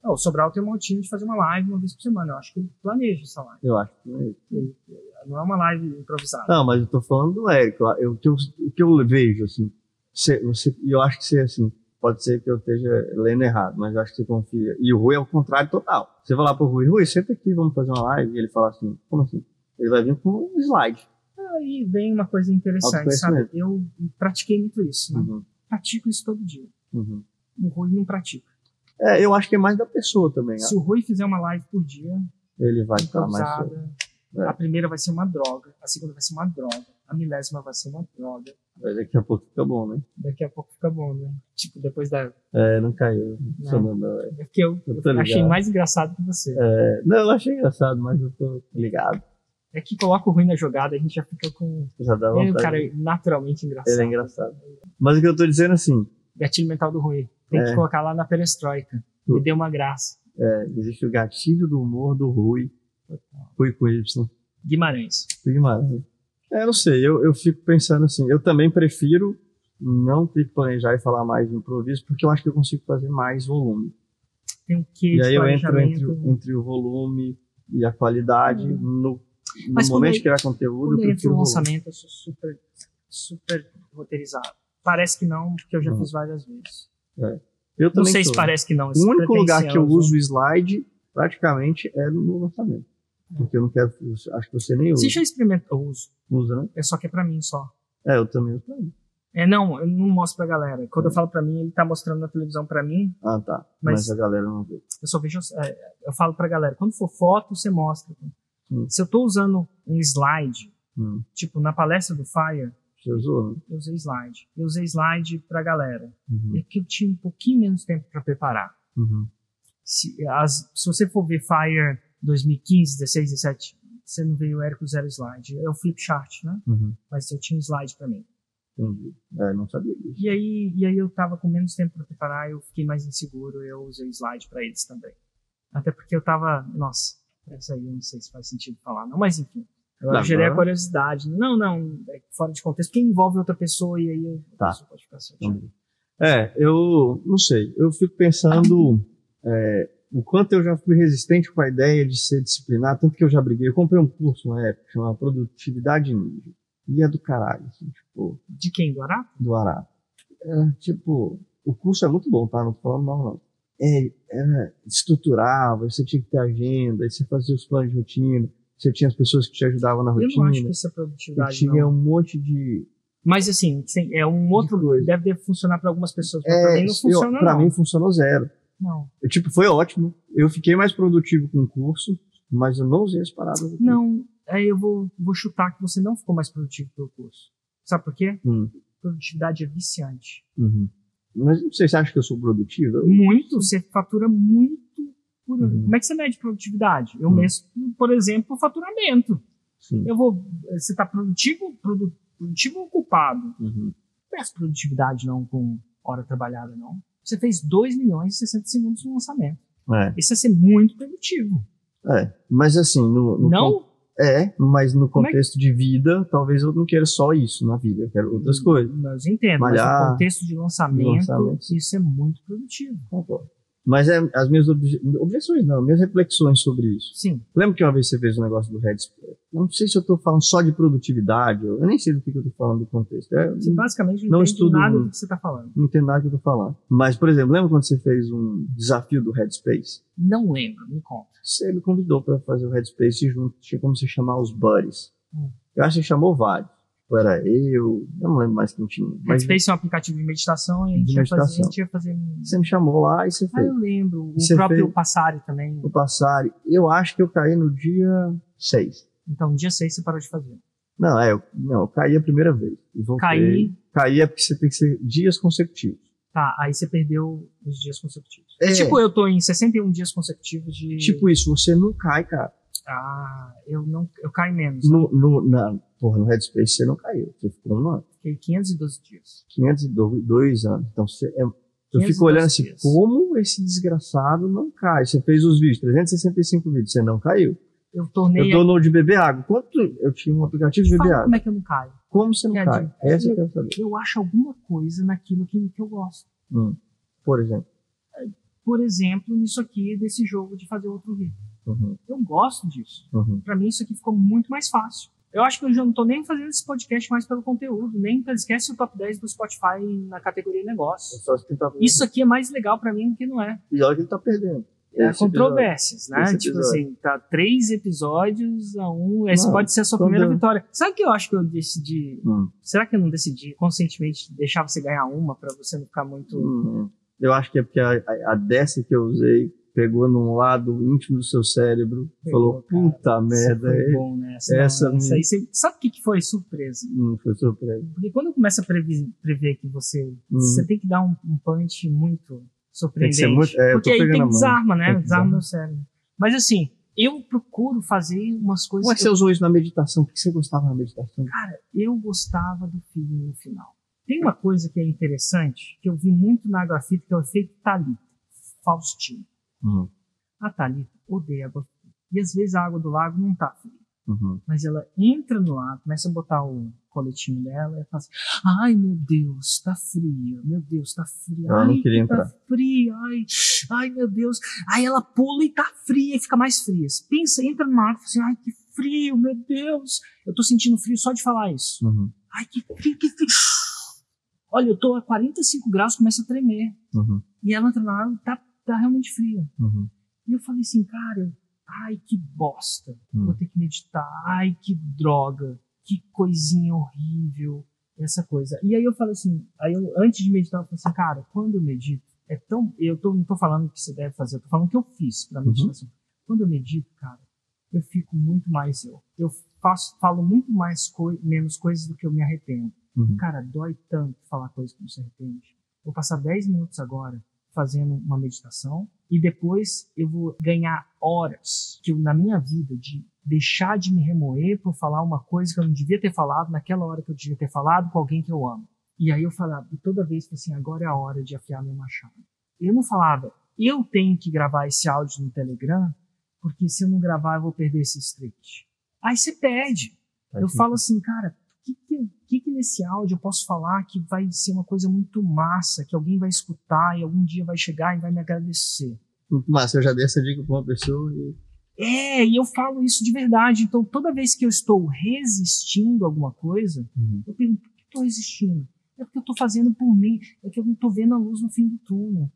O Sobral tem uma rotina de fazer uma live uma vez por semana. Eu acho que ele planeja essa live. Eu acho que é isso. Não é uma live improvisada. Não, mas eu tô falando do Érico. O que eu vejo, assim, e eu acho que você, assim, pode ser que eu esteja lendo errado, mas eu acho que você confia. E o Rui é o contrário total. Você vai lá pro Rui, senta aqui, vamos fazer uma live, e ele fala assim, como assim? Ele vai vir com um slide. Aí vem uma coisa interessante, sabe? Eu pratiquei muito isso, né? Uhum. Pratico isso todo dia. Uhum. O Rui não pratica. Eu acho que é mais da pessoa também. Se o Rui fizer uma live por dia, ele vai ficar mais... A primeira vai ser uma droga, a segunda vai ser uma droga, a milésima vai ser uma droga. Mas daqui a pouco fica bom, né? Daqui a pouco fica bom, né? Tipo, depois da... Não caiu. Não. É porque eu achei mais engraçado que você. Não, eu achei engraçado, mas eu tô ligado. É que coloca o Rui na jogada, a gente já fica com... Já dá vontade. O cara é naturalmente engraçado. Ele é engraçado. Mas o que eu tô dizendo assim... Gatilho mental do Rui. Tem que colocar lá na perestroika. Me deu uma graça. Existe o gatilho do humor do Rui. Rui com Y. Guimarães. Não sei, eu fico pensando assim, eu também prefiro não ter que planejar e falar mais de improviso, porque eu acho que eu consigo fazer mais volume. Tem um quê E aí eu entro entre o volume e a qualidade no momento de criar conteúdo. Quando eu entro no lançamento, eu sou super roteirizado. Parece que não, porque eu já fiz várias vezes. Eu também não sei se parece que não. O único lugar que eu uso o slide, praticamente, é no lançamento. Porque eu não quero, acho que você nem usa. Você já experimentou? Eu uso. Usa, né? É só que é pra mim só. Eu também uso pra mim. Não, eu não mostro pra galera. Quando eu falo pra mim, ele tá mostrando na televisão pra mim. Ah, tá. Mas a galera não vê. Eu só vejo, eu falo pra galera, quando for foto, você mostra. Se eu tô usando um slide, tipo na palestra do Fire, você usou, né? Eu usei slide. Eu usei slide pra galera. É que eu tinha um pouquinho menos tempo pra preparar. Se você for ver Fire 2015, 16, 17, você não vê o Érico zero slide. É o flip chart, né? Mas eu tinha um slide pra mim. Entendi. Não sabia disso. E aí eu tava com menos tempo pra preparar, eu fiquei mais inseguro, eu usei slide pra eles também. Até porque eu tava... Nossa, essa aí eu não sei se faz sentido falar, não, mas enfim. Eu gerei a curiosidade. Não, é fora de contexto, porque envolve outra pessoa e aí a pessoa pode ficar chateada. Eu não sei. Eu fico pensando o quanto eu já fui resistente com a ideia de ser disciplinado, tanto que eu já briguei. Eu comprei um curso na época chamado Produtividade Ninja. E é do caralho, assim, tipo... De quem? Do Arato? Do Arato. O curso é muito bom, tá? Não tô falando mal, não. Estruturava, você tinha que ter agenda, aí você fazia os planos de rotina, você tinha as pessoas que te ajudavam na rotina. Eu não acho que isso é produtividade, tinha um monte de... Mas assim, é um outro... Deve funcionar para algumas pessoas, mas pra mim não funciona, Pra mim funcionou zero. Não. Foi ótimo. Eu fiquei mais produtivo com o curso, mas eu não usei as paradas aqui. Não, aí eu vou chutar que você não ficou mais produtivo pelo curso. Sabe por quê? Produtividade é viciante. Mas não sei, você acha que eu sou produtivo? Muito, você fatura muito. Como é que você mede produtividade? Eu meço, por exemplo, o faturamento. Sim. Você está produtivo ou ocupado? Não peço produtividade não com hora trabalhada, não. Você fez 2 milhões e 60 segundos no lançamento. Isso é ser muito produtivo. Mas assim... Não? Mas no contexto de vida, talvez eu não queira só isso na vida, eu quero outras coisas. Mas eu entendo, mas no contexto de lançamento, isso é muito produtivo. Mas as minhas objeções não, minhas reflexões sobre isso. Sim. Lembra que uma vez você fez um negócio do Headspace? Não sei se eu estou falando só de produtividade, eu nem sei do que eu estou falando do contexto. Você basicamente não entende nada do que você está falando. Não entendo nada do que eu estou falando. Mas, por exemplo, lembra quando você fez um desafio do Headspace? Não lembro, me conta. Você me convidou para fazer o Headspace junto, tinha como se chamar os buddies. Eu acho que chamou vários. Era eu não lembro mais quem tinha. Headspace é um aplicativo de meditação e a gente ia fazer... Você me chamou lá e você fez. Eu lembro. O próprio Passari também. O Passari. Eu acho que eu caí no dia 6. Então, no dia 6 você parou de fazer. Eu caí a primeira vez. Caí é porque você tem que ser dias consecutivos. Tá, aí você perdeu os dias consecutivos. Tipo, eu tô em 61 dias consecutivos de... Tipo isso, você não cai, cara. Eu caio menos. No Headspace você não caiu. Você ficou um ano. Fiquei 512 dias. 502 anos. Então eu fico olhando assim, dias. Como esse desgraçado não cai? Você fez os vídeos, 365 vídeos, você não caiu. Eu tornei... Eu dono de beber água. Eu tinha um aplicativo de beber água. Como é que eu não caio? Como você não cai? Essa eu quero saber. Eu acho alguma coisa naquilo que eu gosto. Por exemplo? Por exemplo, nisso aqui, desse jogo de fazer outro vídeo. Eu gosto disso. Uhum. Pra mim, isso aqui ficou muito mais fácil. Eu acho que eu já não tô nem fazendo esse podcast mais pelo conteúdo, nem esquece o top 10 do Spotify na categoria negócio. Só se tentar ver. Isso aqui é mais legal pra mim do que não é. E olha que ele tá perdendo. É Esse controvérsias, né? esse Tipo episódio. assim, tá 3 episódios a 1. Esse Não, pode ser a sua quando primeira eu- vitória. Sabe o que eu acho que eu decidi? Hum. Será que eu não decidi conscientemente deixar você ganhar uma pra você não ficar muito. Eu acho que é porque a dessa que eu usei pegou num lado íntimo do seu cérebro e falou, Pegou, puta merda, Foi bom, né? essa Essa aí, sabe o que foi surpresa? foi surpresa. Porque quando eu começo a prever que você tem que dar um punch muito surpreendente. Tem que ser muito- eu porque tô aí pegando tem a mão. desarma, né? Tem que Desarma desarmar. meu cérebro. Mas assim, eu procuro fazer umas coisas. Como é que você usou isso na meditação? O que você gostava na meditação? Cara, eu gostava do feeling no final. Tem uma coisa que é interessante, que eu vi muito na grafite, que é o efeito Thalita, Faustino. A Thalita odeia água fria. E às vezes a água do lago não tá fria. Mas ela entra no lago, começa a botar o coletinho dela e fala assim, ai meu Deus, tá fria, meu Deus, tá fria. Ela não Ai, queria tá entrar. fria, ai meu Deus. Aí ela pula e tá fria e fica mais fria. Pensa, entra no mar e fala assim, ai que frio, meu Deus. Eu tô sentindo frio só de falar isso. Ai que frio, que frio. Olha, eu tô a 45 graus, começa a tremer. E ela entra na água e tá realmente fria. E eu falei assim, cara, ai que bosta, vou ter que meditar, ai que droga, que coisinha horrível, essa coisa. E aí eu falei assim, antes de meditar, eu falei assim, cara, quando eu medito, não tô falando o que você deve fazer, eu tô falando o que eu fiz pra meditação. Quando eu medito, cara, eu fico muito mais eu falo muito menos coisas do que eu me arrependo. Cara, dói tanto falar coisas que não se arrepende. Vou passar 10 minutos agora fazendo uma meditação e depois eu vou ganhar horas que na minha vida de deixar de me remoer por falar uma coisa que eu não devia ter falado naquela hora que eu devia ter falado com alguém que eu amo. E aí eu falava, e toda vez assim, agora é a hora de afiar meu machado. Eu não falava, eu tenho que gravar esse áudio no Telegram, porque se eu não gravar eu vou perder esse streak. Aí você perde. Eu falo assim, cara, o que nesse áudio eu posso falar que vai ser uma coisa muito massa, que alguém vai escutar e algum dia vai chegar e vai me agradecer. Muito massa, eu já dei essa dica pra uma pessoa e... E eu falo isso de verdade. Então, toda vez que eu estou resistindo a alguma coisa, eu pergunto, por que eu estou resistindo? É porque eu estou fazendo por mim, é que eu não estou vendo a luz no fim do túnel.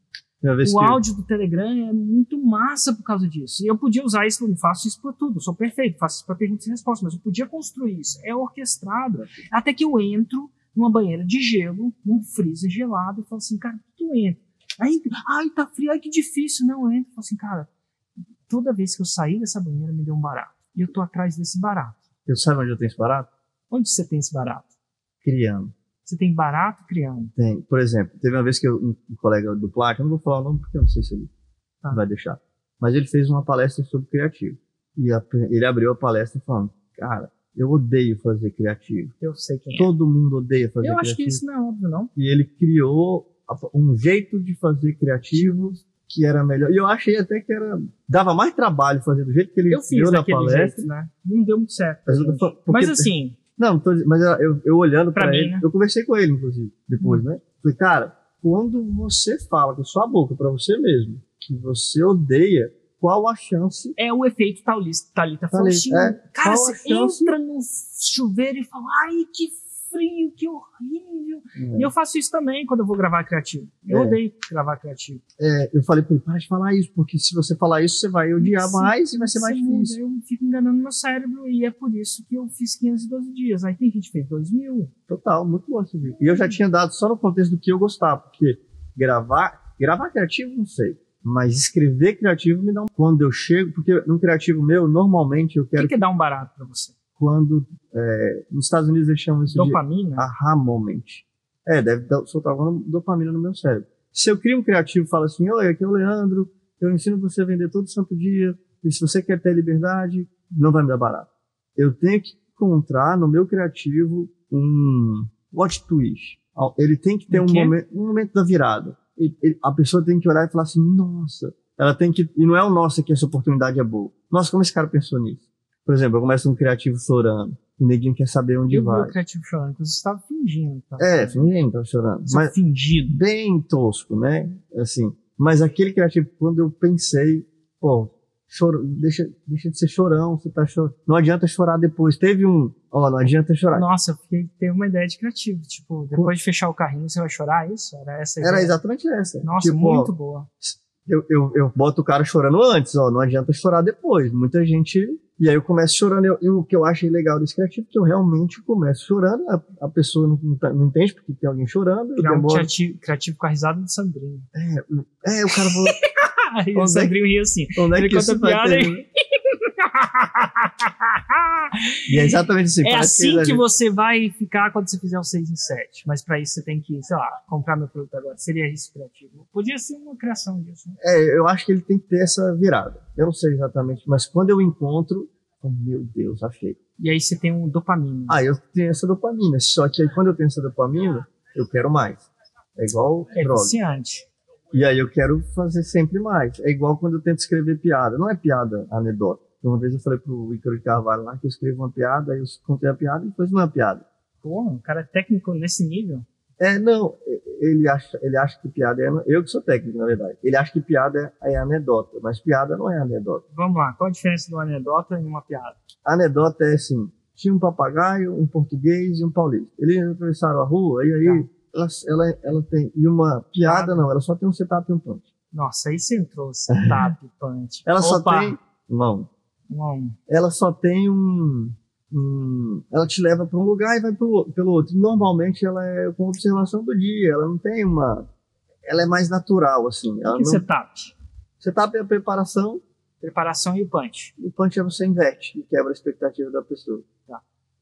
O áudio do Telegram é muito massa por causa disso. E eu podia usar isso, eu não faço isso para tudo, eu sou perfeito, faço isso para perguntas e respostas, mas eu podia construir isso. É orquestrado. Até que eu entro numa banheira de gelo, num freezer gelado, e falo assim, cara, por que eu entro? Aí, ai, tá frio, ai, que difícil. Não, eu entro e falo assim, cara, toda vez que eu saí dessa banheira, me deu um barato. E eu tô atrás desse barato. Eu sabe onde eu tenho esse barato? Onde você tem esse barato? Criando. Você tem barato criando. Tem. Por exemplo, teve uma vez que um colega do Placa, eu não vou falar o nome porque eu não sei se ele vai deixar, mas ele fez uma palestra sobre criativo. E ele abriu a palestra falando, cara, eu odeio fazer criativo. Eu sei quem Todo mundo odeia fazer Eu criativo. acho que isso não é óbvio, não. E ele criou um jeito de fazer criativo que era melhor. E eu achei até que dava mais trabalho fazer do jeito que ele Eu fiz criou na daquele palestra. jeito, né? Não deu muito certo. Mas eu tô falando- porque- Mas assim, Não, mas eu olhando Pra pra mim, ele, né? eu conversei com ele, inclusive, depois, né? Falei, cara, quando você fala com sua boca pra você mesmo que você odeia, qual a chance? é o efeito Thalita Faustino. Cara, qual a você chance? entra no chuveiro e fala, ai, que frio, que horrível. E eu faço isso também quando eu vou gravar criativo. Eu odeio gravar criativo. Eu falei pra ele, para de falar isso, porque se você falar isso, você vai odiar mais e vai ser mais difícil. Eu fico enganando meu cérebro e é por isso que eu fiz 512 dias. Aí tem gente que fez 2000. Total, muito bom esse vídeo. E eu já tinha dado só no contexto do que eu gostava, porque gravar criativo, não sei. Mas escrever criativo me dá um... Quando eu chego, porque no criativo meu, normalmente eu quero... O que dá um barato pra você? Quando, nos Estados Unidos eles chamam isso Dopamina? de aha moment. Deve soltar alguma dopamina no meu cérebro. Se eu crio um criativo e falo assim, oi, aqui é o Leandro, eu ensino você a vender todo santo dia, e se você quer ter liberdade, não vai me dar barato. Eu tenho que encontrar no meu criativo um plot twist. Ele tem que ter um momento da virada. A pessoa tem que olhar e falar assim, nossa, ela tem que... E não é o nossa que essa oportunidade é boa. Nossa, como esse cara pensou nisso? Por exemplo, eu começo um criativo chorando. O neguinho quer saber onde vai. Eu vi o criativo chorando, você estava fingindo. Tá? Fingindo, tava chorando. Mas fingido. Bem tosco, né? Assim. Mas aquele criativo, quando eu pensei, deixa de ser chorão, você tá chorando. Não adianta chorar depois. Teve não adianta chorar. Nossa, teve uma ideia de criativo. Tipo, depois de fechar o carrinho, você vai chorar? Isso? Era essa a Era ideia? exatamente essa. Nossa, tipo, muito boa. Eu boto o cara chorando antes, não adianta chorar depois. Muita gente. E aí eu começo chorando. E o que eu achei legal desse criativo é que eu realmente começo chorando. A pessoa não entende porque tem alguém chorando. Criar um criativo com a risada do Sandrinho. O cara falou. Aí o Sandrinho ria assim. Onde é que isso vai ter? E é exatamente assim. É assim que você vai ficar quando você fizer o 6 em 7. Mas pra isso você tem que, sei lá, comprar meu produto agora. Seria isso criativo. Podia ser uma criação disso. Né? Eu acho que ele tem que ter essa virada. Eu não sei exatamente, mas quando eu encontro, meu Deus, achei. E aí você tem um dopamina. Eu tenho essa dopamina. Só que aí quando eu tenho essa dopamina, eu quero mais. É igual droga. Viciante. E aí eu quero fazer sempre mais. É igual quando eu tento escrever piada. Não é piada, anedota. Uma vez eu falei pro Ícaro de Carvalho lá que eu escrevo uma piada, aí eu contei a piada e depois não é uma piada. Pô, o cara é técnico nesse nível? Não. Ele acha que piada é... Eu que sou técnico, na verdade. Ele acha que piada é anedota, mas piada não é anedota. Vamos lá, qual a diferença de uma anedota e uma piada? A anedota é assim, tinha um papagaio, um português e um paulista. Eles atravessaram a rua e aí ela tem... E uma piada não, ela só tem um setup e um punch. Nossa, aí você entrou, setup, punch. Ela só tem... Não. Ela só tem ela te leva para um lugar e vai pelo outro. Normalmente ela é com observação do dia, ela não tem ela é mais natural, assim. O que é setup? Setup é a preparação. Preparação e o punch. O punch é você inverte e quebra a expectativa da pessoa. Tá.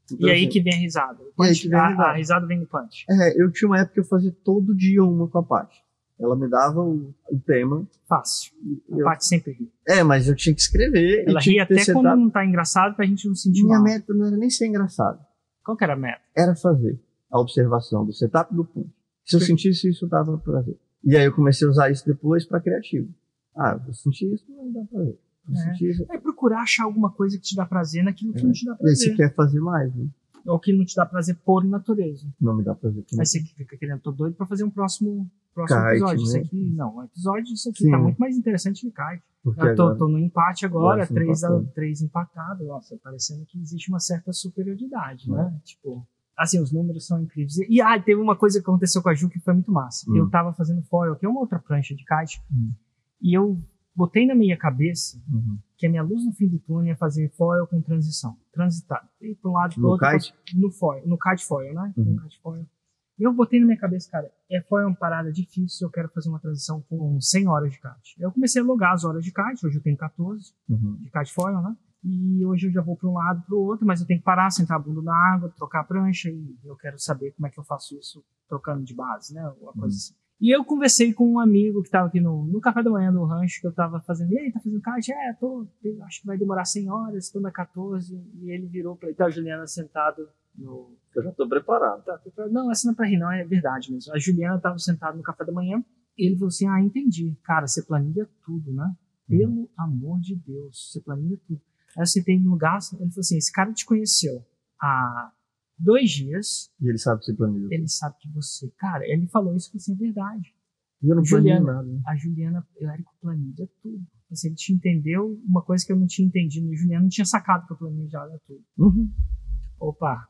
Então, e aí que vem a risada. A risada vem do punch. Eu tinha uma época que eu fazia todo dia uma com a Paty. Ela me dava o tema. Fácil. A Paty sempre ri. Mas eu tinha que escrever. Ela ri até quando não tá engraçado pra gente não sentir mal. Minha meta não era nem ser engraçado. Qual que era a meta? Era fazer a observação do setup do punch. Se eu sentisse isso, dava prazer. E aí eu comecei a usar isso depois pra criativo. Eu senti isso, não dá prazer. É procurar achar alguma coisa que te dá prazer naquilo que não te dá prazer. E aí você quer fazer mais, né? Ou que não te dá prazer por natureza. Não me dá prazer. Aí você fica querendo, tô doido pra fazer um próximo episódio. Né? Isso aqui, não, um episódio disso aqui tá muito mais interessante que kite. Eu tô no empate agora, 3 empatados. Nossa, parecendo que existe uma certa superioridade, né? Tipo, assim, os números são incríveis. E teve uma coisa que aconteceu com a Ju que foi muito massa. Eu tava fazendo foil, que é uma outra prancha de kite, e eu botei na minha cabeça que a minha luz no fim do túnel ia fazer foil com transição. Transitar. E para um lado e pro outro. Kite? No kite foil, né? No kite foil. E eu botei na minha cabeça, cara, foil é uma parada difícil, eu quero fazer uma transição com 100 horas de kite. Eu comecei a logar as horas de kite, hoje eu tenho 14 de kite foil, né? E hoje eu já vou para um lado e para o outro, mas eu tenho que parar, sentar a bunda na água, trocar a prancha, e eu quero saber como é que eu faço isso trocando de base, né? Uma coisa assim. E eu conversei com um amigo que estava aqui no café da manhã do rancho, que eu estava fazendo. E aí, tá fazendo kite? Acho que vai demorar 100 horas, estou na 14. E ele virou para ele, tá a Juliana sentado no... Eu já estou preparado. Não, essa não é para rir, não, é verdade mesmo. A Juliana estava sentada no café da manhã, e ele falou assim, entendi. Cara, você planilha tudo, né? Pelo amor de Deus, você planilha tudo. Aí você tem no lugar, ele falou assim, esse cara te conheceu há 2 dias. E ele sabe que você planilha. Ele sabe que você... Cara, ele falou isso, assim, é verdade. E eu não planilho nada. Né? A Juliana, o Érico planilha tudo. Assim, ele te entendeu uma coisa que eu não tinha entendido. O Juliano não tinha sacado que eu planilhava tudo. Opa.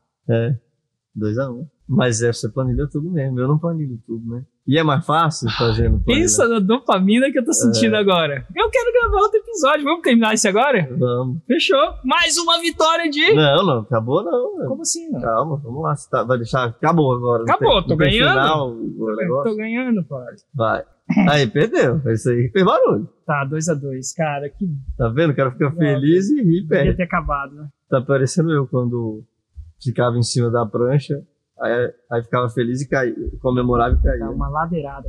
2-1. Mas você planilha tudo mesmo. Eu não planilho tudo, né? E é mais fácil fazendo planilha. Pensa na dopamina que eu tô sentindo agora. Eu quero gravar outro episódio. Vamos terminar esse agora? Vamos. Fechou. Mais uma vitória de... Não, acabou não. Como assim, não? Calma, vamos lá. Vai deixar... Acabou agora. Acabou, tô ganhando. Final, tô ganhando, pai. Vai. Aí, perdeu. Isso aí fez barulho. Tá, 2-2, cara. Que... Tá vendo? O cara fica feliz e ri, perde. Devia ter acabado, né? Tá parecendo eu quando ficava em cima da prancha. Aí ficava feliz e caía, comemorava e caía. Dá uma ladeirada.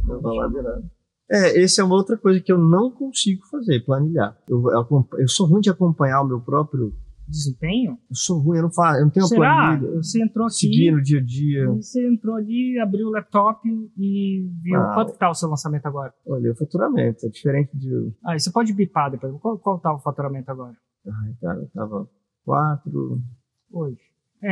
Essa é uma outra coisa que eu não consigo fazer, planilhar. Eu sou ruim de acompanhar o meu próprio desempenho. Eu sou ruim, eu não tenho planilha. Você entrou aqui, seguindo dia a dia. Você entrou ali, abriu o laptop e viu quanto que tá o seu lançamento agora? Olha, o faturamento, é diferente de... Você pode bipar depois. Qual tá o faturamento agora? Cara, tava 4... Hoje.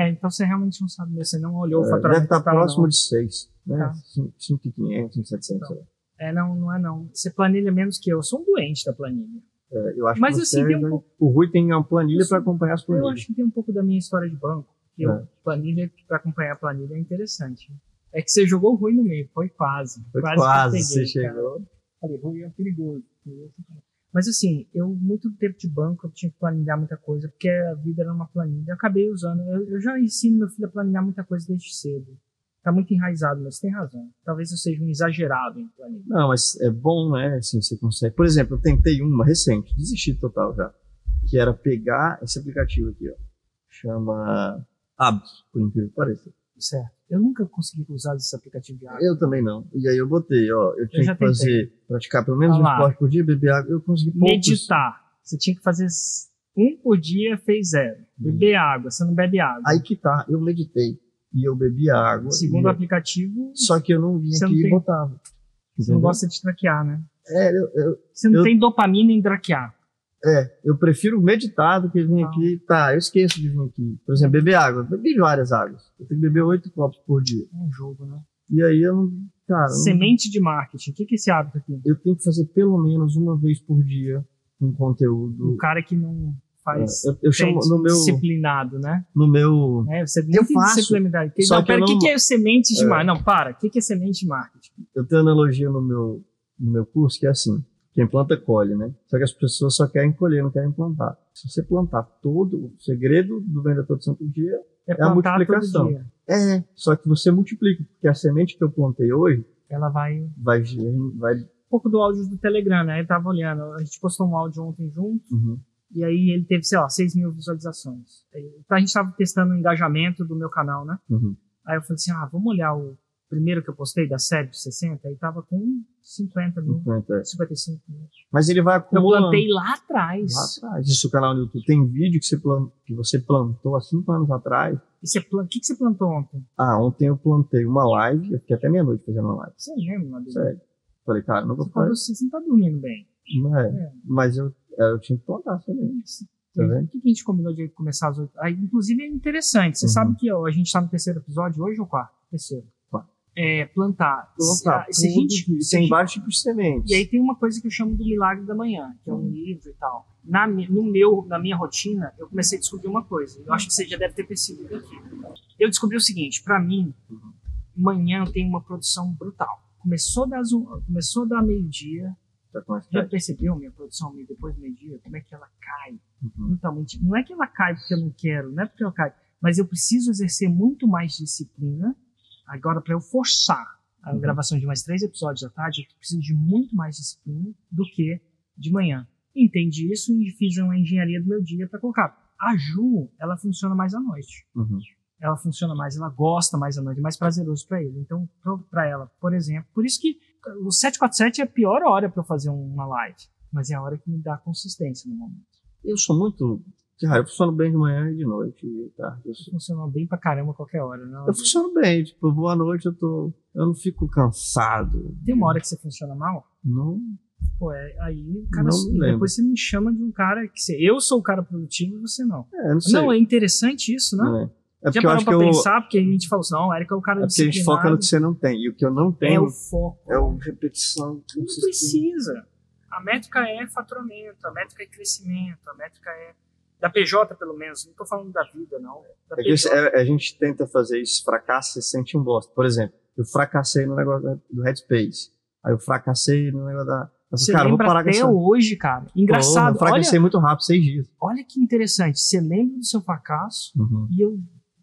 Então você realmente não sabe mesmo, você não olhou o faturamento. Deve estar próximo de 6, né? Tá. 5.500, 5.700. Então, não é não. Você planilha menos que eu. Eu sou um doente da planilha. Eu acho Mas que assim, tem um pouco... o Rui tem uma planilha para acompanhar as Eu planilhas. acho que tem um pouco da minha história de banco. Planilha, para acompanhar a planilha é interessante. É que você jogou o Rui no meio, foi quase. Foi que quase, eu peguei, você chegou. Falei, Rui é perigoso. Mas assim, muito tempo de banco eu tinha que planilhar muita coisa, porque a vida era uma planilha. Eu acabei usando. Eu já ensino meu filho a planilhar muita coisa desde cedo. Tá muito enraizado, mas você tem razão. Talvez eu seja um exagerado em planilha. Não, mas é bom, né? Assim, você consegue. Por exemplo, eu tentei uma recente, desisti total já. Que era pegar esse aplicativo aqui, ó. Chama Hábitos, por incrível que pareça. Certo. Eu nunca consegui usar esse aplicativo de água. Eu também não. E aí eu botei, ó. Eu tinha que praticar pelo menos um esporte por dia, beber água. Eu consegui poucos. Meditar. Você tinha que fazer 1 por dia, fez 0. Beber água. Você não bebe água. Aí que tá. Eu meditei. E eu bebi água. Segundo o aplicativo... Só que eu não vinha aqui e botava. Você não gosta de traquear, né? Você não tem dopamina em traquear. Eu prefiro meditar do que vir aqui. Tá, eu esqueço de vir aqui. Por exemplo, beber água. Eu bebi várias águas. Eu tenho que beber 8 copos por dia. É um jogo, né? E aí eu não... Cara, Semente de marketing. O que é esse hábito aqui? Eu tenho que fazer pelo menos uma vez por dia um conteúdo. Um cara que não faz... Eu chamo no meu... Disciplinado, né? No meu... Você é muito disciplinado. Só que o que é semente de marketing? Não, para. O que é semente de marketing? Eu tenho analogia no meu curso que é assim. Quem planta, colhe, né? Só que as pessoas só querem colher, não querem plantar. Se você plantar o segredo do vendedor todo santo dia é a multiplicação. Todo dia. Só que você multiplica, porque a semente que eu plantei hoje, ela vai... Um pouco do áudio do Telegram, né? Eu tava olhando, a gente postou um áudio ontem junto, e aí ele teve, 6 mil visualizações. Então a gente tava testando o engajamento do meu canal, né? Aí eu falei assim, vamos olhar o primeiro que eu postei, da série de 60, aí tava com 50 mil, 55 mil. Mas ele vai acumulando. Eu plantei lá atrás. Isso, o canal no YouTube. Tem vídeo que você plantou há 5 anos atrás. O que você plantou ontem? Ontem eu plantei uma live, eu fiquei até meia-noite fazendo uma live. Você lembra? Sério. Falei, cara, não vou fazer. Você não tá dormindo bem. Não mas eu tinha que plantar semente. Tá vendo? O que a gente combinou de começar às 8? Aí, inclusive, é interessante. Você sabe que a gente tá no 3º episódio hoje ou 4º? 3º. Plantar. Tem vários tipos de sementes. E aí tem uma coisa que eu chamo do milagre da manhã, que é um livro e tal. Na minha rotina, eu comecei a descobrir uma coisa. Eu acho que você já deve ter percebido aqui. Eu descobri o seguinte, para mim, manhã eu tenho uma produção brutal. Começou a dar meio-dia. Já percebeu minha produção depois do meio-dia? Como é que ela cai brutalmente? Não é que ela cai porque eu não quero, não é porque ela cai, mas eu preciso exercer muito mais disciplina. Agora, para eu forçar a gravação de mais 3 episódios à tarde, eu preciso de muito mais disciplina do que de manhã. Entendi isso e fiz uma engenharia do meu dia para colocar. A Ju, ela funciona mais à noite. Ela funciona mais, ela gosta mais à noite, é mais prazeroso para ele. Então, para ela, por exemplo, por isso que o 747 é a pior hora para eu fazer uma live, mas é a hora que me dá consistência no momento. Eu sou muito... eu funciono bem de manhã e de noite, tá? Funciona bem pra caramba a qualquer hora, não? Eu funciono bem, tipo, boa noite eu não fico cansado. Tem uma hora que você funciona mal? Não. Aí o cara... Depois você me chama de um cara que eu sou o cara produtivo e você não. Não sei. Não, é interessante isso, né? Já parou pra pensar, porque a gente falou assim, não, o Érico é o cara porque a gente foca no que você não tem, e o que eu não tenho... É o foco. É a repetição. Não precisa. A métrica é faturamento, a métrica é crescimento, a métrica é... Da PJ, pelo menos. Não estou falando da vida, não. A gente tenta fazer isso, fracassa, você sente um bosta. Por exemplo, eu fracassei no negócio do Headspace. Aí eu fracassei no negócio da... Você lembra até hoje, cara. Engraçado. Eu fracassei muito rápido, 6 dias. Olha que interessante. Você lembra do seu fracasso e eu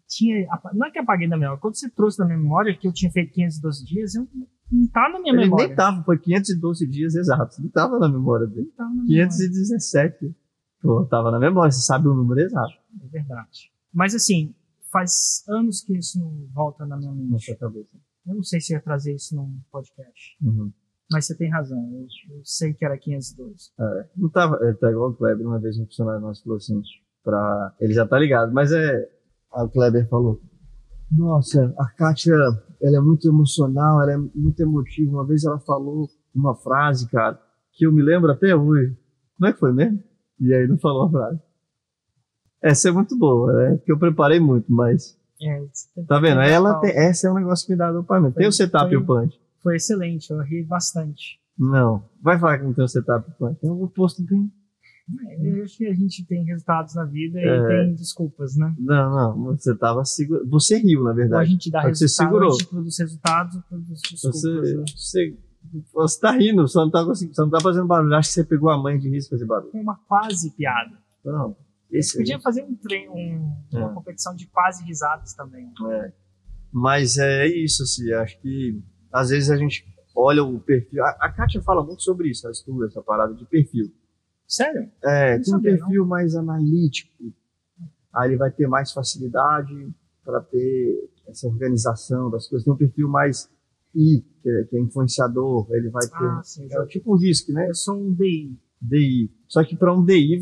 tinha... Não é que apaguei da memória. Quando você trouxe da minha memória que eu tinha feito 512 dias, eu não tá na minha memória. Nem tava, foi 512 dias exatos. Não tava na memória dele. 517. Pô, tava na memória, você sabe o número exato. É verdade. Mas assim, faz anos que isso não volta na minha mente. Na sua cabeça. Eu não sei se ia trazer isso num podcast. Mas você tem razão, eu sei que era 502. Não tava, tá igual o Kleber, uma vez um funcionário nosso falou assim, ele já tá ligado, mas o Kleber falou, nossa, a Kátia, ela é muito emocional, ela é muito emotiva, uma vez ela falou uma frase, cara, que eu me lembro até hoje. Como é que foi mesmo? E aí não falou a frase. Essa é muito boa, né? Porque eu preparei muito, mas... tá vendo? Essa é um negócio que me dá dopamina. Tem o setup e o punch. Foi excelente, eu ri bastante. Não, vai falar que não tem o setup e o punch. Eu vou posto bem... Eu acho que a gente tem resultados na vida e tem desculpas, né? Não, você tava seguro. Você riu, na verdade. Ou a gente dá Você resultado, segurou. a gente produz resultados e produz desculpas. Né? Você tá rindo, só não tá fazendo barulho. Acho que você pegou a mãe de risco fazer barulho. Foi uma quase piada. Não. Você podia fazer um treino, uma competição de quase risadas também. Mas é isso, assim, acho que às vezes a gente olha o perfil. A Kátia fala muito sobre isso, ela estuda essa parada de perfil. Sério? Tem um perfil mais analítico. Aí ele vai ter mais facilidade para ter essa organização das coisas. Tem um perfil mais I, que é influenciador, ele vai ter. Sim, tipo um risco, né? Eu sou um DI. DI. Só que para um DI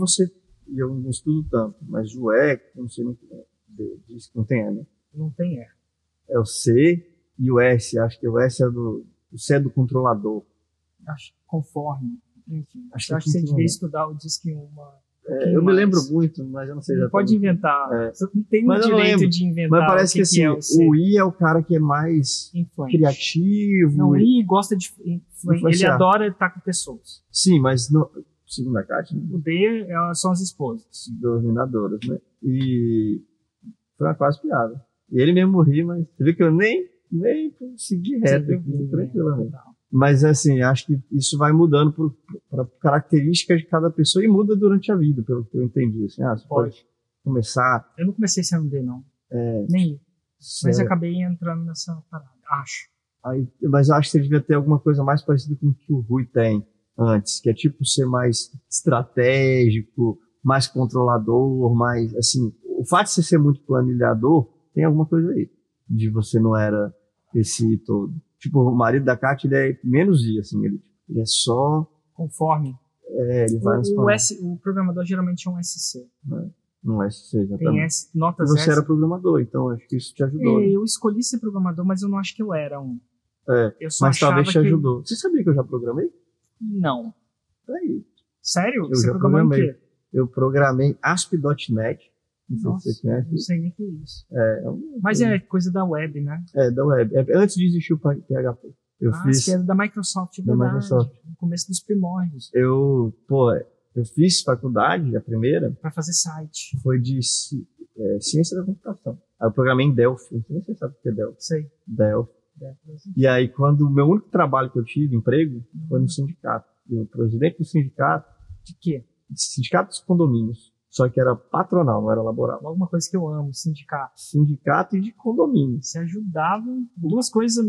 eu não estudo tanto, mas o E, não sei nem diz que não tem E, né? Não tem E. É o C e o S, acho que o S o C é do controlador. Acho conforme. Enfim, acho que você devia estudar o DISC 1. Eu me lembro muito, mas eu não sei exatamente. Pode inventar. Você não tem o direito de inventar. Mas parece que assim, o I é o cara que é mais criativo. Não, o I gosta de influenciar. Ele adora estar com pessoas. Sim, mas segundo a Kátia, o D são as esposas. Dominadoras, né? E foi uma quase piada. E ele mesmo ri, mas você vê que eu nem segui reto aqui, tranquilamente. Mas assim, acho que isso vai mudando para características de cada pessoa e muda durante a vida, pelo que eu entendi. Assim, você pode começar. Eu não comecei sendo D, não. Nem. Mas acabei entrando nessa parada, acho. Mas eu acho que você devia ter alguma coisa mais parecida com o que o Rui tem antes, que é tipo ser mais estratégico, mais controlador, mais assim. O fato de você ser muito planilhador tem alguma coisa aí, de você não era esse todo. Tipo, o marido da Kátia, ele é menos I, assim, ele é só... Conforme. Ele vai o programador geralmente é um SC. Um SC, exatamente. Tem notas S. Você era programador, então acho que isso te ajudou. Eu escolhi ser programador, mas eu não acho que eu era um. Mas talvez te ajudou. Você sabia que eu já programei? Não. Aí. Sério? Você já programei. O quê? Eu programei ASP.NET. Não sei se você conhece. Não sei nem o que é isso. Mas é coisa da web, né? Da web. Antes de existir o PHP. Eu fiz. Que é da Microsoft, da Microsoft. No começo dos primórdios. Eu fiz faculdade, a primeira. Pra fazer site. Foi de ciência da computação. Aí eu programei em Delphi. Não sei se você sabe o que é Delphi. Sei. Delphi. E aí, quando o meu único trabalho que eu tive, emprego, foi no sindicato. Eu, presidente do sindicato. De quê? Sindicato dos condomínios. Só que era patronal, não era laboral. Alguma coisa que eu amo, sindicato. Sindicato e de condomínio. Se ajudavam, duas coisas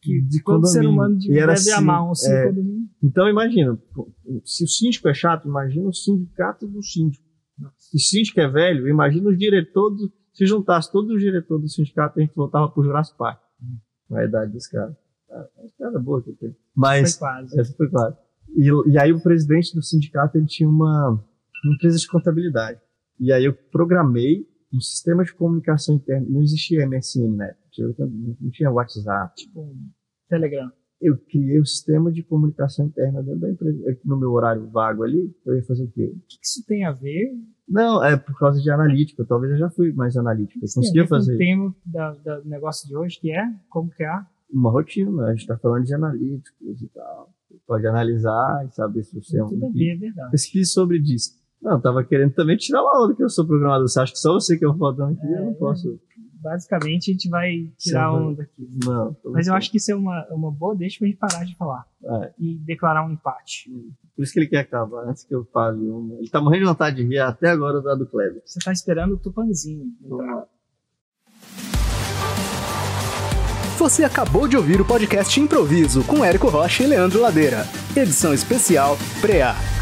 que de todo condomínio. ser humano deve assim, amar, condomínio. Então imagina, se o síndico é chato, imagina o sindicato do síndico. Se o síndico é velho, imagina os diretores, se juntasse todos os diretores do sindicato, a gente voltava pro Jurassic Park. Na idade dos caras. É uma boa que eu tenho. Mas, essa foi quase. E aí o presidente do sindicato, ele tinha uma empresa de contabilidade. E aí eu programei um sistema de comunicação interna. Não existia MSN, né? Não tinha WhatsApp. Tipo Telegram. Eu criei um sistema de comunicação interna dentro da empresa. No meu horário vago ali, eu ia fazer o quê? O que isso tem a ver? Não, é por causa de analítica. Talvez eu já fui mais analítico. Eu conseguia fazer. O tema do negócio de hoje, que é? Como que é? Uma rotina, né? A gente está falando de analíticos e tal. Você pode analisar e saber se você é um... Tudo bem, é verdade. Pesquise sobre disco. Não, tava querendo também tirar uma onda que eu sou programador. Você acha que só você que é o fodão aqui? Eu não posso. Basicamente, a gente vai tirar onda aqui. Não. Mas eu acho que isso é uma boa deixa pra gente parar de falar. E declarar um empate. Por isso que ele quer acabar, antes que eu fale uma. Ele tá morrendo de vontade de rir até agora do Kleber. Você tá esperando o Tupanzinho. Você acabou de ouvir o podcast Improviso com Érico Rocha e Leandro Ladeira. Edição especial Preá.